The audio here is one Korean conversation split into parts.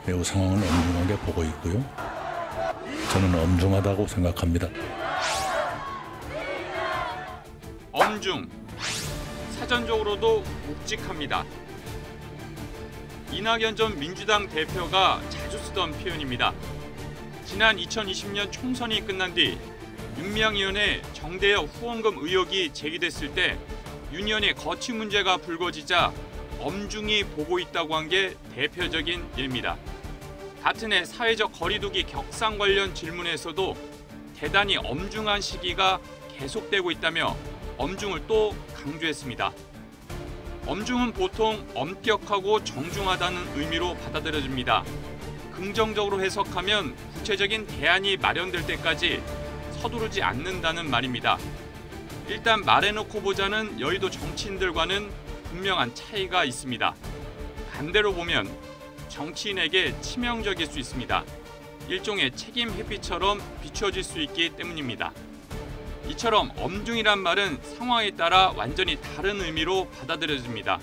매우 상황을 엄중하게 보고 있고요. 저는 엄중하다고 생각합니다. 엄중, 사전적으로도 묵직합니다. 이낙연 전 민주당 대표가 자주 쓰던 표현입니다. 지난 2020년 총선이 끝난 뒤 윤미향 의원의 정대협 후원금 의혹이 제기됐을 때 윤 의원의 거취 문제가 불거지자 엄중히 보고 있다고 한 게 대표적인 예입니다. 같은 해 사회적 거리두기 격상 관련 질문에서도 대단히 엄중한 시기가 계속되고 있다며 엄중을 또 강조했습니다. 엄중은 보통 엄격하고 정중하다는 의미로 받아들여집니다. 긍정적으로 해석하면 구체적인 대안이 마련될 때까지 서두르지 않는다는 말입니다. 일단 말해놓고 보자는 여의도 정치인들과는 분명한 차이가 있습니다. 반대로 보면 정치인에게 치명적일 수 있습니다. 일종의 책임 회피처럼 비춰질 수 있기 때문입니다. 이처럼 엄중이란 말은 상황에 따라 완전히 다른 의미로 받아들여집니다.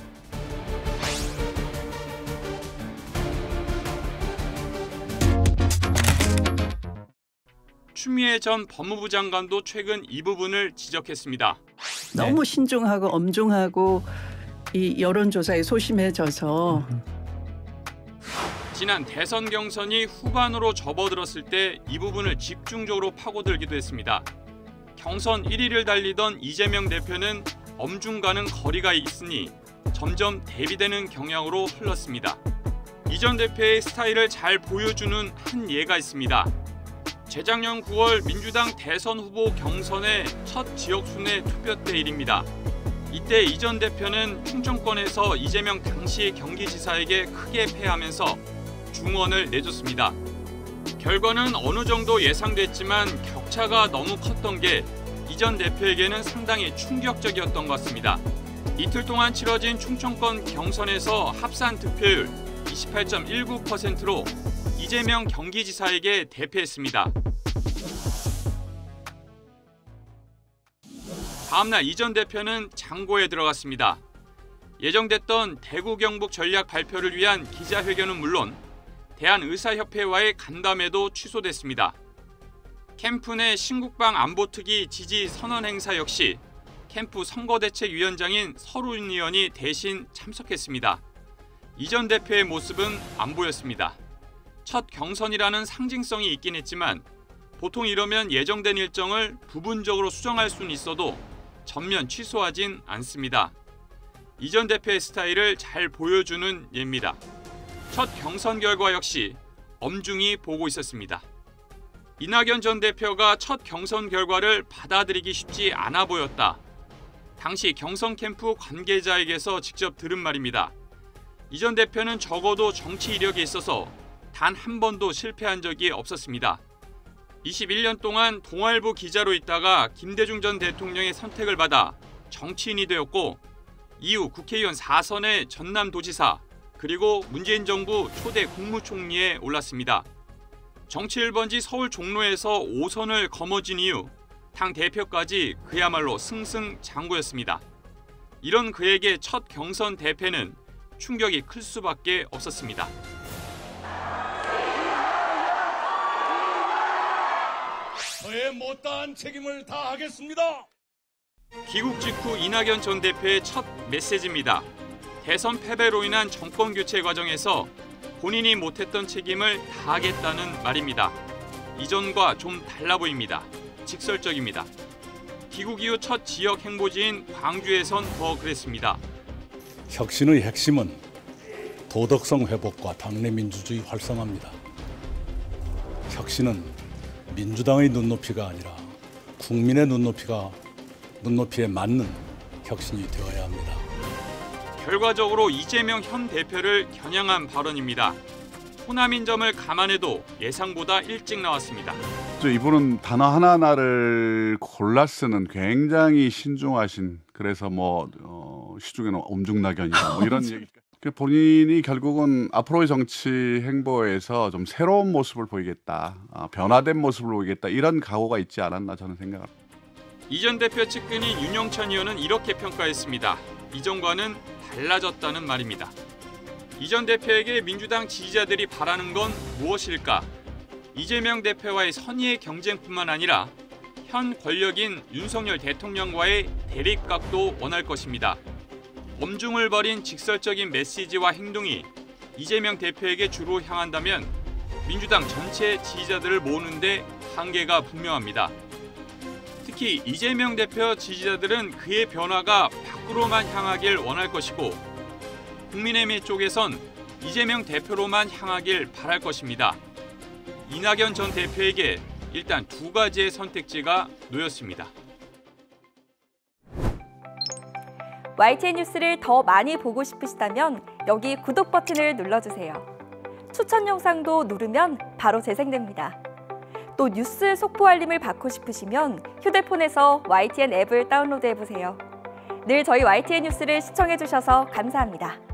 추미애 전 법무부 장관도 최근 이 부분을 지적했습니다. 너무 신중하고 엄중하고 이 여론조사에 소심해져서 지난 대선 경선이 후반으로 접어들었을 때 이 부분을 집중적으로 파고들기도 했습니다. 경선 1위를 달리던 이재명 대표는 엄중과는 거리가 있으니 점점 대비되는 경향으로 흘렀습니다. 이 전 대표의 스타일을 잘 보여주는 한 예가 있습니다. 재작년 9월 민주당 대선 후보 경선의 첫 지역순회 투표 때 일입니다. 이때 이 전 대표는 충청권에서 이재명 당시 경기지사에게 크게 패하면서 중언을 내줬습니다. 결과는 어느 정도 예상됐지만 격차가 너무 컸던 게 이 전 대표에게는 상당히 충격적이었던 것 같습니다. 이틀 동안 치러진 충청권 경선에서 합산 득표율 28.19%로 이재명 경기지사에게 대패했습니다. 다음날 이 전 대표는 장고에 들어갔습니다. 예정됐던 대구 경북 전략 발표를 위한 기자회견은 물론 대한의사협회와의 간담회도 취소됐습니다. 캠프 내 신국방 안보특위 지지 선언 행사 역시 캠프 선거대책위원장인 서른 의원이 대신 참석했습니다. 이 전 대표의 모습은 안 보였습니다. 첫 경선이라는 상징성이 있긴 했지만 보통 이러면 예정된 일정을 부분적으로 수정할 수는 있어도 전면 취소하진 않습니다. 이 전 대표의 스타일을 잘 보여주는 예입니다. 첫 경선 결과 역시 엄중히 보고 있었습니다. 이낙연 전 대표가 첫 경선 결과를 받아들이기 쉽지 않아 보였다. 당시 경선 캠프 관계자에게서 직접 들은 말입니다. 이 전 대표는 적어도 정치 이력이 있어서 단 한 번도 실패한 적이 없었습니다. 21년 동안 동아일보 기자로 있다가 김대중 전 대통령의 선택을 받아 정치인이 되었고 이후 국회의원 4선의 전남도지사 그리고 문재인 정부 초대 국무총리에 올랐습니다. 정치 1번지 서울 종로에서 5선을 거머쥔 이후 당 대표까지 그야말로 승승장구였습니다. 이런 그에게 첫 경선 대패는 충격이 클 수밖에 없었습니다. 저의 못다한 책임을 다하겠습니다. 귀국 직후 이낙연 전 대표의 첫 메시지입니다. 대선 패배로 인한 정권 교체 과정에서 본인이 못했던 책임을 다하겠다는 말입니다. 이전과 좀 달라 보입니다. 직설적입니다. 귀국 이후 첫 지역 행보지인 광주에선 더 그랬습니다. 혁신의 핵심은 도덕성 회복과 당내 민주주의 활성화입니다. 혁신은 민주당의 눈높이가 아니라 국민의 눈높이에 맞는 혁신이 되어야 합니다. 결과적으로 이재명 현 대표를 겨냥한 발언입니다. 호남인 점을 감안해도 예상보다 일찍 나왔습니다. 이분은 단어 하나하나를 골라 쓰는 굉장히 신중하신, 그래서 시중에는 엄중낙연이다 이런 얘기. 본인이 결국은 앞으로의 정치 행보에서 좀 새로운 모습을 보이겠다, 변화된 모습을 보이겠다, 이런 각오가 있지 않았나 저는 생각합니다. 이 전 대표 측근인 윤영찬 의원은 이렇게 평가했습니다. 이전과는 달라졌다는 말입니다. 이 전 대표에게 민주당 지지자들이 바라는 건 무엇일까? 이재명 대표와의 선의의 경쟁뿐만 아니라 현 권력인 윤석열 대통령과의 대립각도 원할 것입니다. 엄중을 벌인 직설적인 메시지와 행동이 이재명 대표에게 주로 향한다면 민주당 전체 지지자들을 모으는데 한계가 분명합니다. 특히 이재명 대표 지지자들은 그의 변화가 밖으로만 향하길 원할 것이고 국민의힘 쪽에선 이재명 대표로만 향하길 바랄 것입니다. 이낙연 전 대표에게 일단 두 가지의 선택지가 놓였습니다. YTN 뉴스를 더 많이 보고 싶으시다면 여기 구독 버튼을 눌러주세요. 추천 영상도 누르면 바로 재생됩니다. 또 뉴스 속보 알림을 받고 싶으시면 휴대폰에서 YTN 앱을 다운로드해보세요. 늘 저희 YTN 뉴스를 시청해주셔서 감사합니다.